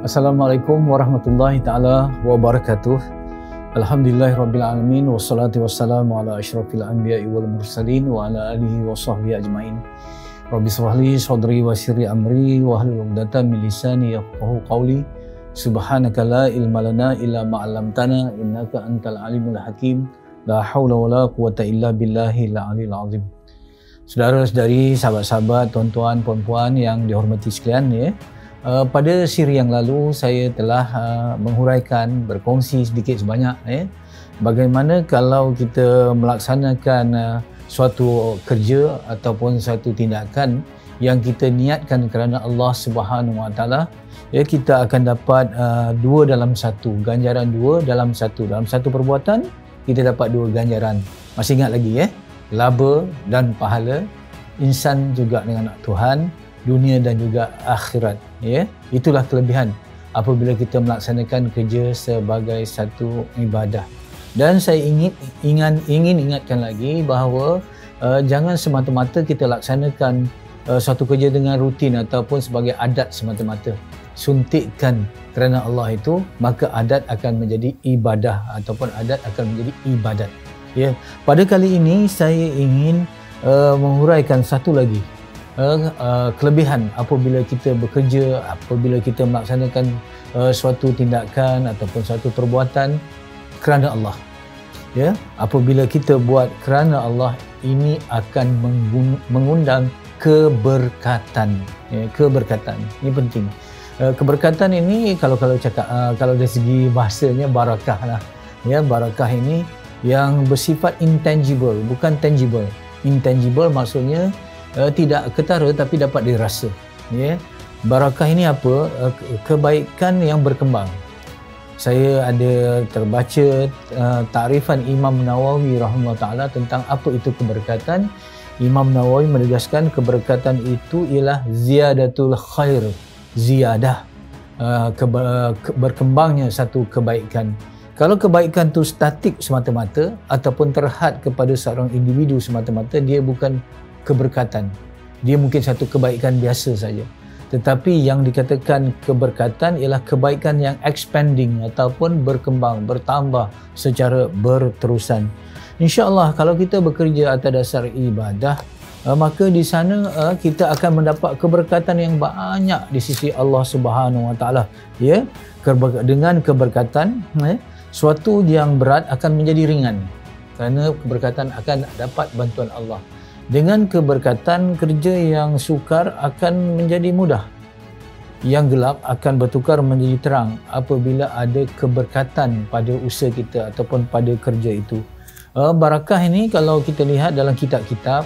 Assalamualaikum warahmatullahi ta'ala wabarakatuh. Alhamdulillahirrabbilalamin. Wassalatu wassalamu ala ashrafil anbiya'i wal mursalin wa ala alihi wa sahbihi ajma'in. Rabbi shrahli sadri wa sirri amri wa hlul 'uqdatam min lisani yafqahu qawli. Subhanaka la ilma lana illa ma 'allamtana innaka antal alimul hakim. La haula wala quwata illa billahil aliyil azim. Saudara-saudari, sahabat-sahabat, tuan-tuan, puan-puan yang dihormati sekalian, ya. Pada siri yang lalu saya telah menghuraikan, berkongsi sedikit sebanyak bagaimana kalau kita melaksanakan suatu kerja ataupun suatu tindakan yang kita niatkan kerana Allah Subhanahu Wa Taala, ya, kita akan dapat dua dalam satu, ganjaran dua dalam satu. Dalam satu perbuatan kita dapat dua ganjaran. Masih ingat lagi, ya? Laba dan pahala, insan juga dengan Tuhan, dunia dan juga akhirat, ya. Itulah kelebihan apabila kita melaksanakan kerja sebagai satu ibadah. Dan saya ingin ingatkan lagi bahawa jangan semata-mata kita laksanakan suatu kerja dengan rutin ataupun sebagai adat semata-mata. Suntikkan kerana Allah itu, maka adat akan menjadi ibadah ataupun adat akan menjadi ibadat, ya. Pada kali ini saya ingin menghuraikan satu lagi kelebihan apabila kita bekerja, apabila kita melaksanakan suatu tindakan ataupun suatu perbuatan kerana Allah, ya. Apabila kita buat kerana Allah, ini akan mengundang keberkatan, ya. Keberkatan ini penting. Keberkatan ini kalau cakap kalau dari segi bahasanya barakah lah, ya. Barakah ini yang bersifat intangible, bukan tangible. Intangible maksudnya tidak ketara tapi dapat dirasa, ya. Barakah ini apa? Kebaikan yang berkembang. Saya ada terbaca takrifan Imam Nawawi rahimahullah taala tentang apa itu keberkatan. Imam Nawawi menegaskan keberkatan itu ialah ziyadatul khair, ziyadah, berkembangnya satu kebaikan. Kalau kebaikan itu statik semata-mata ataupun terhad kepada seorang individu semata-mata, dia bukan keberkatan. Dia mungkin satu kebaikan biasa saja. Tetapi yang dikatakan keberkatan ialah kebaikan yang expanding ataupun berkembang, bertambah secara berterusan. InsyaAllah kalau kita bekerja atas dasar ibadah, maka di sana kita akan mendapat keberkatan yang banyak di sisi Allah Subhanahu Wa Taala, ya. Dengan keberkatan, suatu yang berat akan menjadi ringan kerana keberkatan akan dapat bantuan Allah. Dengan keberkatan, kerja yang sukar akan menjadi mudah. Yang gelap akan bertukar menjadi terang apabila ada keberkatan pada usaha kita ataupun pada kerja itu. Barakah ini kalau kita lihat dalam kitab-kitab,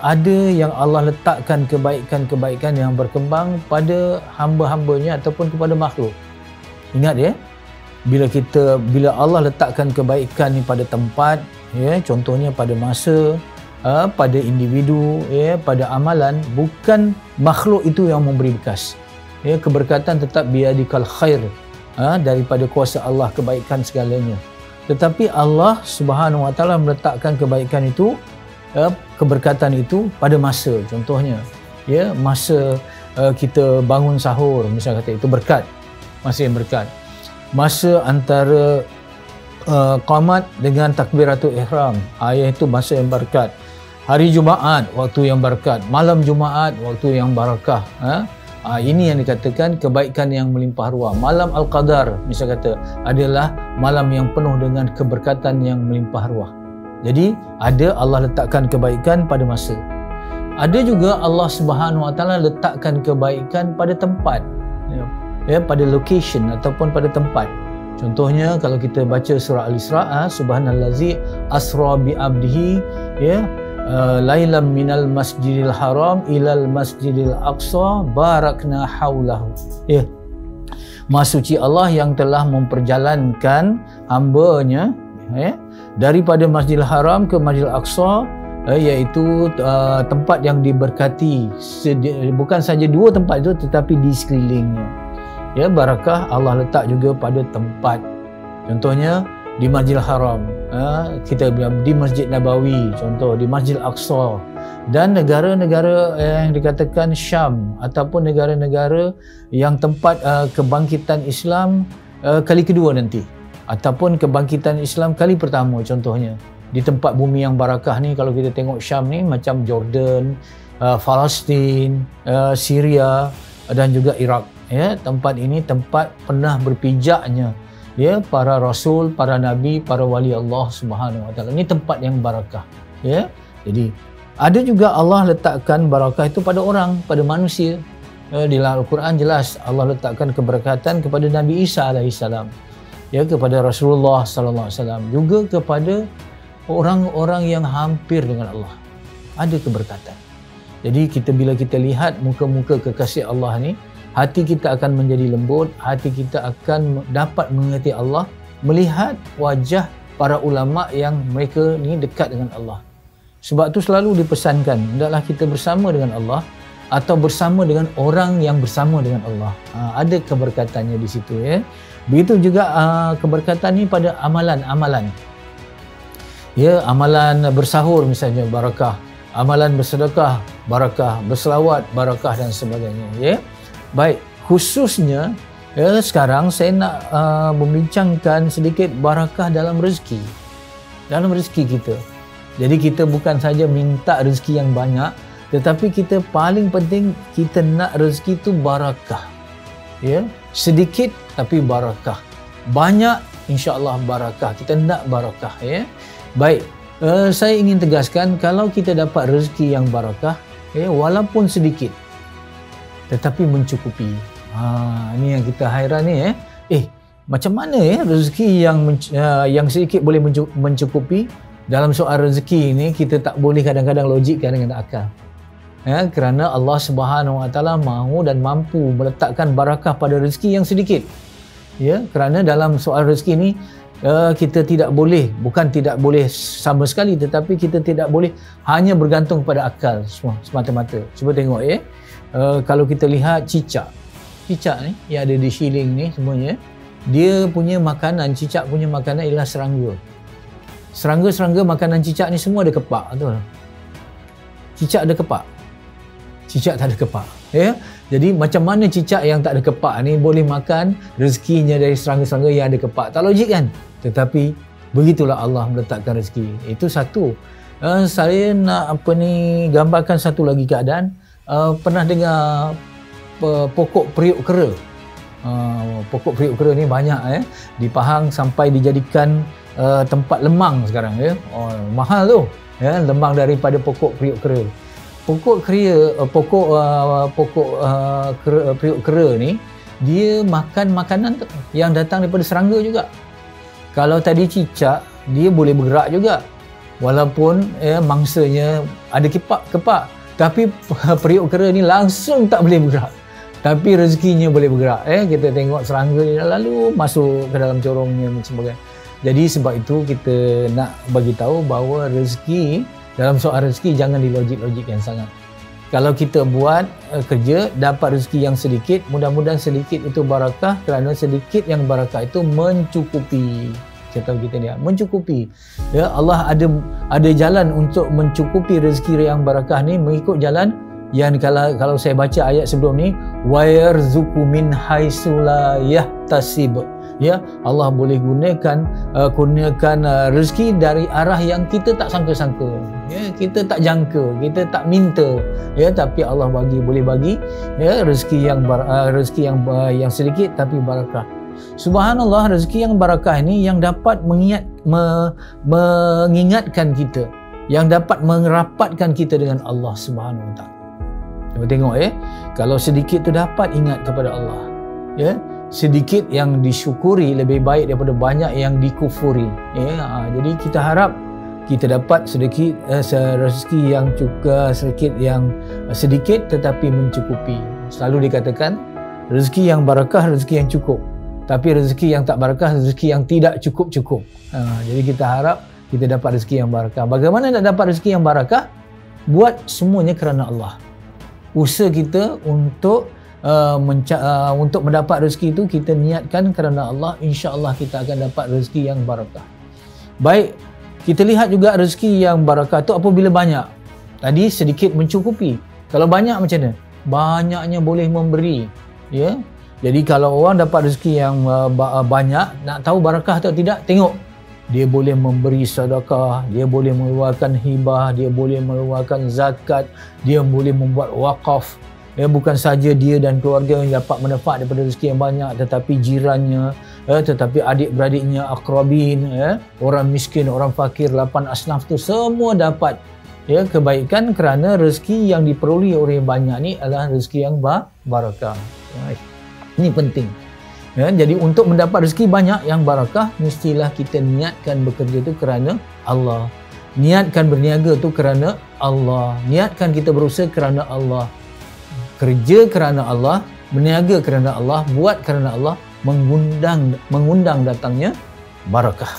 ada yang Allah letakkan kebaikan-kebaikan yang berkembang pada hamba-hambanya ataupun kepada makhluk. Ingat, ya, bila Allah letakkan kebaikan ini pada tempat, ya, contohnya pada masa, pada individu, ya, pada amalan, bukan makhluk itu yang memberi bekas, ya. Keberkatan tetap biadikal khair, daripada kuasa Allah kebaikan segalanya. Tetapi Allah Subhanahu Wa Taala meletakkan kebaikan itu, keberkatan itu pada masa, contohnya, ya, masa kita bangun sahur, misalnya kata itu berkat, masa yang berkat. Masa antara qamat dengan takbiratul ihram, itu masa yang berkat. Hari Jumaat, waktu yang berkat. Malam Jumaat, waktu yang barakah. Ini yang dikatakan kebaikan yang melimpah ruah. Malam Al-Qadar, misal kata, adalah malam yang penuh dengan keberkatan yang melimpah ruah. Jadi, ada Allah letakkan kebaikan pada masa. Ada juga Allah Subhanahu Wa Taala letakkan kebaikan pada tempat, ya, pada location ataupun pada tempat. Contohnya kalau kita baca surah Al-Isra, subhanallazi asra bi abdihi, ya, lailam minal masjidil haram ilal masjidil aqsa barakna haulahu, ya. Maha suci Allah yang telah memperjalankan hamba-Nya, ya, daripada Masjidil Haram ke Masjidil Aqsa, iaitu tempat yang diberkati. Bukan saja dua tempat itu tetapi di sekelilingnya, ya. Barakah Allah letak juga pada tempat. Contohnya di Masjidil Haram, kita di Masjid Nabawi, contoh di Masjidil Aqsa, Dan negara-negara yang dikatakan Syam ataupun negara-negara yang tempat kebangkitan Islam kali kedua nanti, ataupun kebangkitan Islam kali pertama, contohnya di tempat bumi yang barakah ni. Kalau kita tengok Syam ni macam Jordan, Palestin, Syria dan juga Iraq, ya. Tempat ini tempat pernah berpijaknya, ya, para rasul, para nabi, para wali Allah Subhanahu Wa Taala. Ini tempat yang barakah, ya. Jadi ada juga Allah letakkan barakah itu pada orang, pada manusia. Di dalam Al-Quran jelas Allah letakkan keberkatan kepada Nabi Isa alaihissalam, ya, kepada Rasulullah sallallahu alaihi wasallam, juga kepada orang-orang yang hampir dengan Allah. Ada keberkatan. Jadi bila kita lihat muka-muka kekasih Allah ni, hati kita akan menjadi lembut, hati kita akan dapat mengerti Allah, melihat wajah para ulama yang mereka ni dekat dengan Allah. Sebab tu selalu dipesankan, hendaklah kita bersama dengan Allah atau bersama dengan orang yang bersama dengan Allah. Ada keberkatannya di situ, ya. Begitu juga keberkatan ni pada amalan-amalan. Ya, amalan bersahur misalnya barakah, amalan bersedekah barakah, berselawat barakah dan sebagainya, ya. Baik, khususnya ya, sekarang saya nak membincangkan sedikit barakah dalam rezeki. Dalam rezeki kita. Jadi kita bukan saja minta rezeki yang banyak, tetapi kita paling penting kita nak rezeki itu barakah. Ya, sedikit tapi barakah. Banyak insya-Allah barakah. Kita nak barakah, ya. Baik, saya ingin tegaskan kalau kita dapat rezeki yang barakah, ya, walaupun sedikit tetapi mencukupi. Ini yang kita hairan ni, ya. Macam mana ya rezeki yang sedikit boleh mencukupi? Dalam soal rezeki ni kita tak boleh kadang-kadang logikkan dengan akal. Ya, kerana Allah Subhanahu Wa Taala mahu dan mampu meletakkan barakah pada rezeki yang sedikit. Ya, kerana dalam soal rezeki ni kita tidak boleh, bukan tidak boleh sama sekali, tetapi kita tidak boleh hanya bergantung pada akal semata-mata. Cuba tengok, ya. Kalau kita lihat cicak ni yang ada di Shilling ni semuanya, dia punya makanan, cicak punya makanan ialah serangga. Serangga makanan cicak ni semua ada kepak, betul? Cicak ada kepak? Cicak tak ada kepak, ya. Jadi macam mana cicak yang tak ada kepak ni boleh makan rezekinya dari serangga-serangga yang ada kepak? Tak logik kan? Tetapi begitulah Allah meletakkan rezeki. Itu satu. Saya nak gambarkan satu lagi keadaan. Pernah dengar pokok periuk kera? Pokok periuk kera ni banyak, ya, di Pahang sampai dijadikan tempat lemang sekarang, ya. Mahal tu, ya, lemang daripada pokok periuk kera. Pokok periuk kera ni dia makan makanan yang datang daripada serangga juga. Kalau tadi cicak, dia boleh bergerak juga walaupun mangsanya ada kepak, tapi periuk kera ni langsung tak boleh bergerak, tapi rezekinya boleh bergerak. Kita tengok serangga ni lalu masuk ke dalam corongnya dan sebagainya. Jadi sebab itu kita nak bagi tahu bahawa rezeki, dalam soal rezeki jangan dilogik-logikkan sangat. Kalau kita buat kerja, dapat rezeki yang sedikit, mudah-mudahan sedikit itu barakah, kerana sedikit yang barakah itu mencukupi. Saya tahu kita lihat, mencukupi. Ya, Allah ada jalan untuk mencukupi rezeki yang barakah ni mengikut jalan yang kalau saya baca ayat sebelum ni, wa yarzuqu min haitsu la yahtasib. Ya, Allah boleh gunakan rezeki dari arah yang kita tak sangka-sangka, ya, kita tak jangka, kita tak minta, ya, tapi Allah boleh bagi, ya, rezeki yang sedikit tapi barakah. Subhanallah, rezeki yang barakah ini yang dapat mengingatkan kita, yang dapat merapatkan kita dengan Allah Subhanahu Wa Taala. Cuba tengok, ya, kalau sedikit tu dapat ingat kepada Allah, ya. Sedikit yang disyukuri lebih baik daripada banyak yang dikufuri, ya. Jadi kita harap kita dapat rezeki yang sedikit tetapi mencukupi. Selalu dikatakan rezeki yang barakah, rezeki yang cukup, tapi rezeki yang tak barakah, rezeki yang tidak cukup-cukup. Jadi kita harap kita dapat rezeki yang barakah. Bagaimana nak dapat rezeki yang barakah? Buat semuanya kerana Allah. Usaha kita untuk mendapat rezeki itu kita niatkan kerana Allah, insya-Allah kita akan dapat rezeki yang barakah. Baik, kita lihat juga rezeki yang barakah itu apabila banyak. Tadi sedikit mencukupi. Kalau banyak macam mana? Banyaknya boleh memberi. Ya. Jadi kalau orang dapat rezeki yang banyak, nak tahu barakah atau tidak, tengok. Dia boleh memberi sedekah, dia boleh mengeluarkan hibah, dia boleh mengeluarkan zakat, dia boleh membuat wakaf. Ya, bukan saja dia dan keluarga yang dapat manfaat daripada rezeki yang banyak, tetapi jirannya, tetapi adik-beradiknya, akrabin, orang miskin, orang fakir, 8 asnaf tu semua dapat kebaikan kerana rezeki yang diperoleh oleh banyak ni adalah rezeki yang barakah. Ini penting. Jadi untuk mendapat rezeki banyak yang barakah, mestilah kita niatkan bekerja itu kerana Allah. Niatkan berniaga itu kerana Allah. Niatkan kita berusaha kerana Allah. Kerja kerana Allah, berniaga kerana Allah, buat kerana Allah, mengundang datangnya barakah.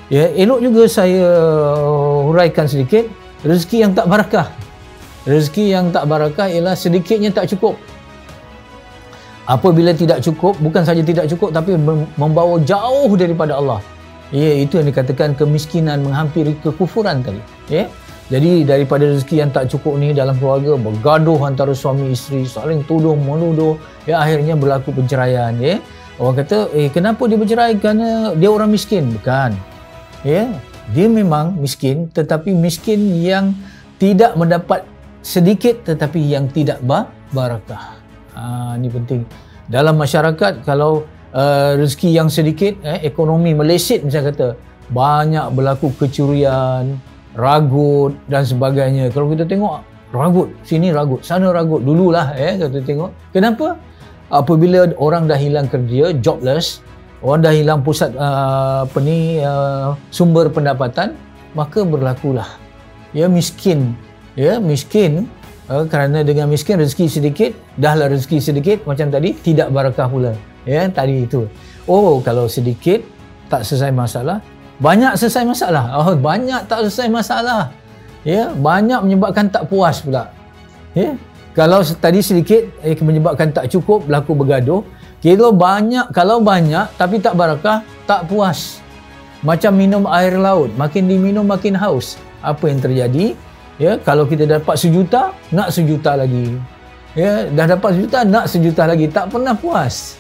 Ya, elok juga saya huraikan sedikit rezeki yang tak barakah. Rezeki yang tak barakah ialah sedikitnya tak cukup. Apabila tidak cukup, bukan saja tidak cukup tapi membawa jauh daripada Allah. Ya, itu yang dikatakan kemiskinan menghampiri kekufuran tadi. Ya. Jadi daripada rezeki yang tak cukup ni dalam keluarga, bergaduh antara suami isteri, saling tuduh menuduh, ya akhirnya berlaku perceraian. Ya. Orang kata, kenapa dia bercerai? Kerana dia orang miskin. Bukan. Ya. Dia memang miskin, tetapi miskin yang tidak mendapat sedikit tetapi yang tidak barakah. Ini penting. Dalam masyarakat, kalau rezeki yang sedikit, ekonomi meleset macam kata, banyak berlaku kecurian, ragut dan sebagainya. Kalau kita tengok, ragut, sini ragut, sana ragut, dululah kita tengok. Kenapa? Apabila orang dah hilang kerja, jobless, orang dah hilang pusat sumber pendapatan, maka berlakulah miskin. Ya, miskin. Kerana dengan miskin rezeki sedikit, dahlah rezeki sedikit macam tadi, tidak barakah pula. Ya, tadi itu. Kalau sedikit tak selesai masalah, banyak selesai masalah. Banyak tak selesai masalah. Ya, banyak menyebabkan tak puas pula. Ya. Kalau tadi sedikit menyebabkan tak cukup, berlaku bergaduh. Kalau banyak tapi tak barakah, tak puas. Macam minum air laut, makin diminum makin haus. Apa yang terjadi? Ya, kalau kita dapat 1 juta, nak 1 juta lagi. Ya, dah dapat 1 juta, nak 1 juta lagi, tak pernah puas.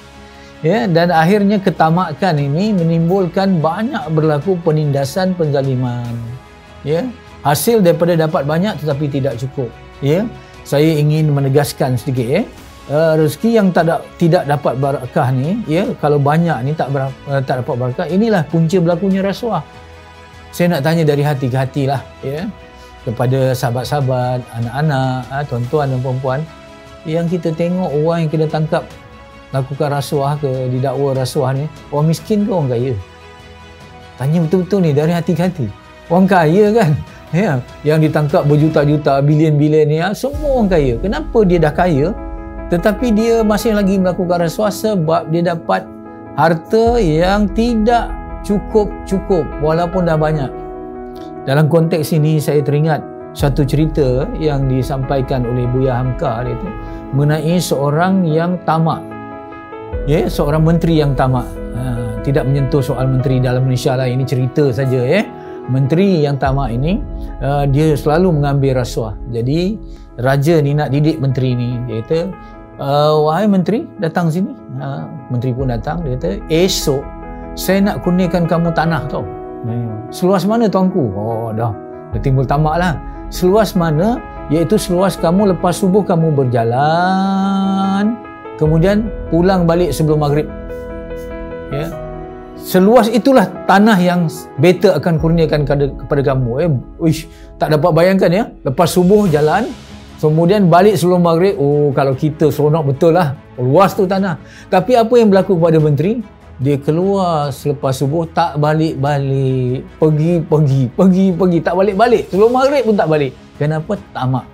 Ya, dan akhirnya ketamakan ini menimbulkan banyak berlaku penindasan, penzaliman. Ya, hasil daripada dapat banyak tetapi tidak cukup. Ya, saya ingin menegaskan sedikit rezeki yang tidak dapat barakah ni, kalau banyak ni tak dapat barakah, inilah punca berlakunya rasuah. Saya nak tanya dari hati ke hati lah, kepada sahabat-sahabat, anak-anak, tuan-tuan dan puan-puan, yang kita tengok orang yang kena tangkap lakukan rasuah ke, didakwa rasuah ni, orang miskin ke orang kaya? Tanya betul-betul ni dari hati ke hati. Orang kaya kan? Ya, yang ditangkap berjuta-juta, bilion-bilion ni, semua orang kaya. Kenapa dia dah kaya tetapi dia masih lagi melakukan rasuah? Sebab dia dapat harta yang tidak cukup walaupun dah banyak. Dalam konteks ini saya teringat satu cerita yang disampaikan oleh Buya Hamka itu mengenai seorang yang tamak. Ya, seorang menteri yang tamak. Tidak menyentuh soal menteri dalam Malaysia lah, ini cerita saja. Menteri yang tamak ini dia selalu mengambil rasuah. Jadi raja ni nak didik menteri ni, dia kata, wahai menteri, datang sini. Menteri pun datang, dia kata, esok saya nak kurniakan kamu tanah tau. Seluas mana tuanku? Dah timbul tamak lah. Seluas mana? Iaitu seluas kamu lepas subuh kamu berjalan, kemudian pulang balik sebelum maghrib. Ya. Seluas itulah tanah yang better akan kurniakan kepada kamu. Tak dapat bayangkan ya. Lepas subuh jalan, kemudian balik sebelum maghrib. Kalau kita seronok betul lah. Luas tu tanah. Tapi apa yang berlaku kepada menteri? Dia keluar selepas subuh, tak balik-balik. Pergi, tak balik-balik. Sebelum maghrib pun tak balik. Kenapa? Tamak.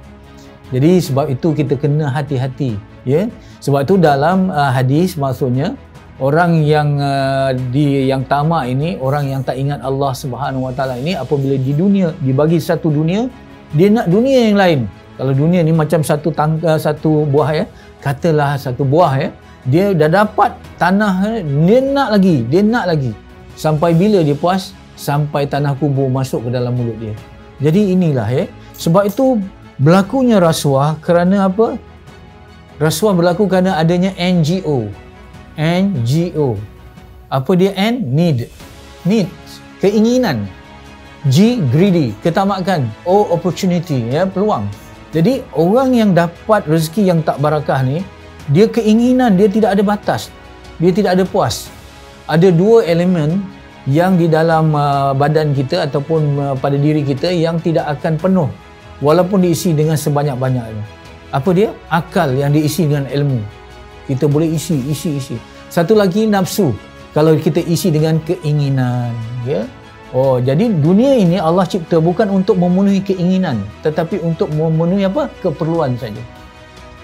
Jadi sebab itu kita kena hati-hati. Ya? Sebab itu dalam hadis maksudnya, orang yang yang tamak ini, orang yang tak ingat Allah Subhanahu Wa Taala ini, apabila di dunia, dibagi satu dunia, dia nak dunia yang lain. Kalau dunia ni macam satu buah katalah satu buah dia dah dapat tanah, dia nak lagi. Sampai bila dia puas? Sampai tanah kubur masuk ke dalam mulut dia. Jadi inilah sebab itu Berlakunya rasuah kerana apa? Rasuah berlaku kerana adanya NGO. NGO. Apa dia N? Need. Need. Keinginan. G. Greedy. Ketamakan. O. Opportunity. Ya, peluang. Jadi orang yang dapat rezeki yang tak barakah ni, dia keinginan, dia tidak ada batas. Dia tidak ada puas. Ada dua elemen yang di dalam badan kita ataupun pada diri kita yang tidak akan penuh walaupun diisi dengan sebanyak-banyaknya. Apa dia? Akal yang diisi dengan ilmu. Kita boleh isi. Satu lagi nafsu. Kalau kita isi dengan keinginan, ya. Oh, jadi dunia ini Allah cipta bukan untuk memenuhi keinginan, tetapi untuk memenuhi apa? Keperluan saja.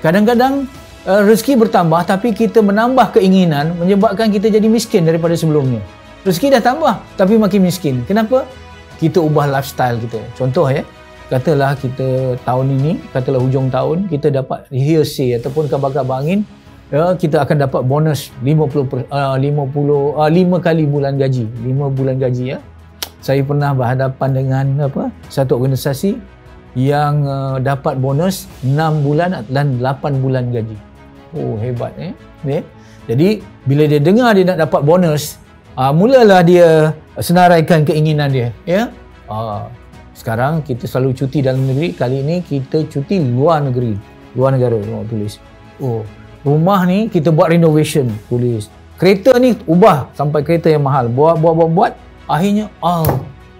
Kadang-kadang rezeki bertambah tapi kita menambah keinginan menyebabkan kita jadi miskin daripada sebelumnya. Rezeki dah tambah tapi makin miskin. Kenapa? Kita ubah lifestyle kita. Contoh ya, katalah kita tahun ini, katalah hujung tahun, kita dapat hearsay ataupun kabar-kabar angin, ya, kita akan dapat bonus 5 kali bulan gaji, 5 bulan gaji ya. Saya pernah berhadapan dengan satu organisasi yang dapat bonus 6 bulan dan 8 bulan gaji. Oh, hebat ya. Jadi bila dia dengar dia nak dapat bonus, mulalah dia senaraikan keinginan dia, ya. Sekarang kita selalu cuti dalam negeri, kali ini kita cuti luar negeri, luar negara, tulis. Oh, rumah ni kita buat renovation, tulis. Kereta ni ubah sampai kereta yang mahal, buat. Akhirnya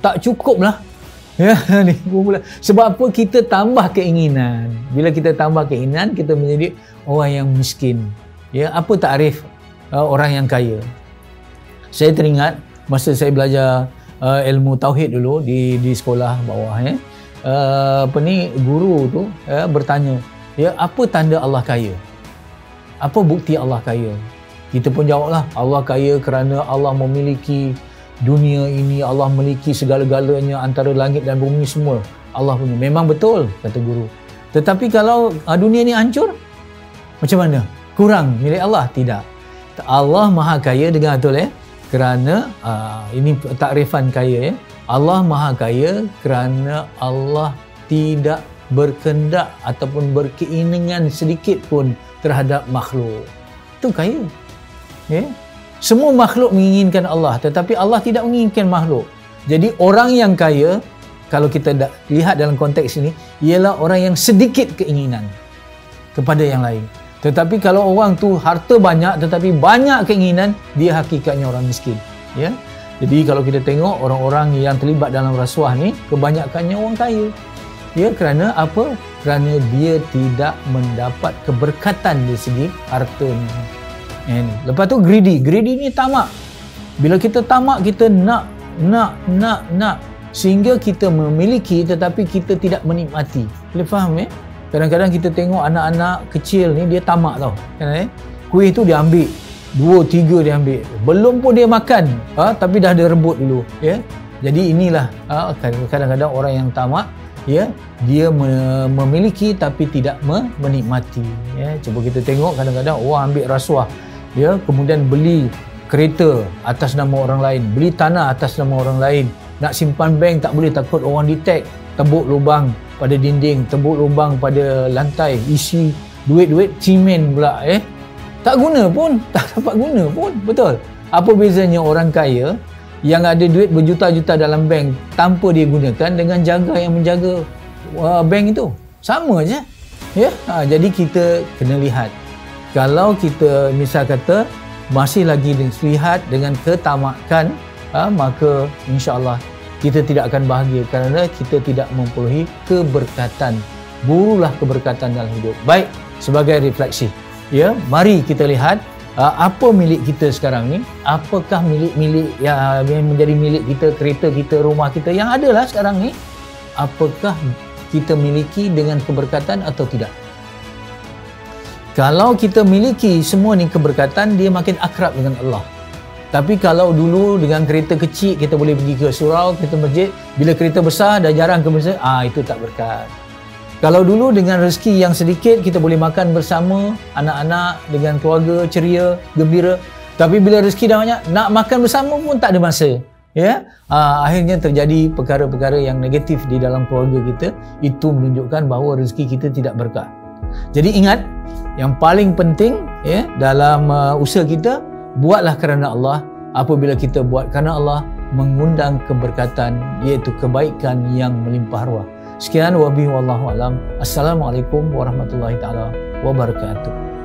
tak cukup lah. Ya, ni sebab apa? Kita tambah keinginan. Bila kita tambah keinginan, kita menjadi orang yang miskin. Ya, apa takrif orang yang kaya? Saya teringat masa saya belajar ilmu tauhid dulu di sekolah bawah ya. Guru tu bertanya, ya, apa tanda Allah kaya? Apa bukti Allah kaya? Kita pun jawablah, Allah kaya kerana Allah memiliki dunia ini, Allah memiliki segala-galanya antara langit dan bumi semua. Allah punya. Memang betul, kata guru. Tetapi kalau dunia ni hancur, macam mana? Kurang milik Allah? Tidak. Allah Maha Kaya, dengar betul ya. Kerana ini takrifan kaya ya. Allah Maha Kaya kerana Allah tidak berkehendak ataupun berkeinginan sedikit pun terhadap makhluk. Itu kaya. Ya. Semua makhluk menginginkan Allah, tetapi Allah tidak menginginkan makhluk. Jadi orang yang kaya, kalau kita lihat dalam konteks ini, ialah orang yang sedikit keinginan kepada yang lain. Tetapi kalau orang tu harta banyak tetapi banyak keinginan, dia hakikatnya orang miskin. Ya. Jadi kalau kita tengok orang-orang yang terlibat dalam rasuah ni, kebanyakannya orang kaya. Ya, kerana apa? Kerana dia tidak mendapat keberkatan dari segi hartanya. Lepas tu greedy ni tamak. Bila kita tamak, kita nak sehingga kita memiliki tetapi kita tidak menikmati. Boleh faham ya? Kadang-kadang kita tengok anak-anak kecil ni dia tamak tau. Kuih tu dia ambil 2-3 dia ambil. Belum pun dia makan, tapi dah dia rebut dulu, ya. Jadi inilah kadang-kadang orang yang tamak, ya, dia memiliki tapi tidak menikmati, ya. Cuba kita tengok kadang-kadang orang ambil rasuah, ya, kemudian beli kereta atas nama orang lain, beli tanah atas nama orang lain, nak simpan bank tak boleh, takut orang detect, tebuk lubang pada dinding, tebuk lubang pada lantai, isi duit-duit simen pula, tak guna pun, tak dapat guna pun, betul. Apa bezanya orang kaya yang ada duit berjuta-juta dalam bank tanpa dia gunakan dengan jaga yang menjaga bank itu? Sama je, ya. Jadi kita kena lihat. Kalau kita misal kata masih lagi lihat dengan ketamakan, maka insya-Allah kita tidak akan bahagia kerana kita tidak memperolehi keberkatan. Burulah keberkatan dalam hidup. Baik, sebagai refleksi, ya, mari kita lihat apa milik kita sekarang ni. Apakah milik-milik yang menjadi milik kita, kereta kita, rumah kita yang ada lah sekarang ni, apakah kita miliki dengan keberkatan atau tidak? Kalau kita miliki semua ni keberkatan, dia makin akrab dengan Allah. Tapi kalau dulu dengan kereta kecil kita boleh pergi ke surau, kereta masjid, bila kereta besar dah jarang ke masjid, itu tak berkat. Kalau dulu dengan rezeki yang sedikit kita boleh makan bersama anak-anak dengan keluarga, ceria, gembira. Tapi bila rezeki dah banyak, nak makan bersama pun tak ada masa. ya, akhirnya terjadi perkara-perkara yang negatif di dalam keluarga kita. Itu menunjukkan bahawa rezeki kita tidak berkah. Jadi ingat, yang paling penting ya dalam usaha kita, buatlah kerana Allah. Apabila kita buat kerana Allah, mengundang keberkatan, iaitu kebaikan yang melimpah ruah. Sekian, wabillahi wallahu alam. Assalamualaikum warahmatullahi taala wabarakatuh.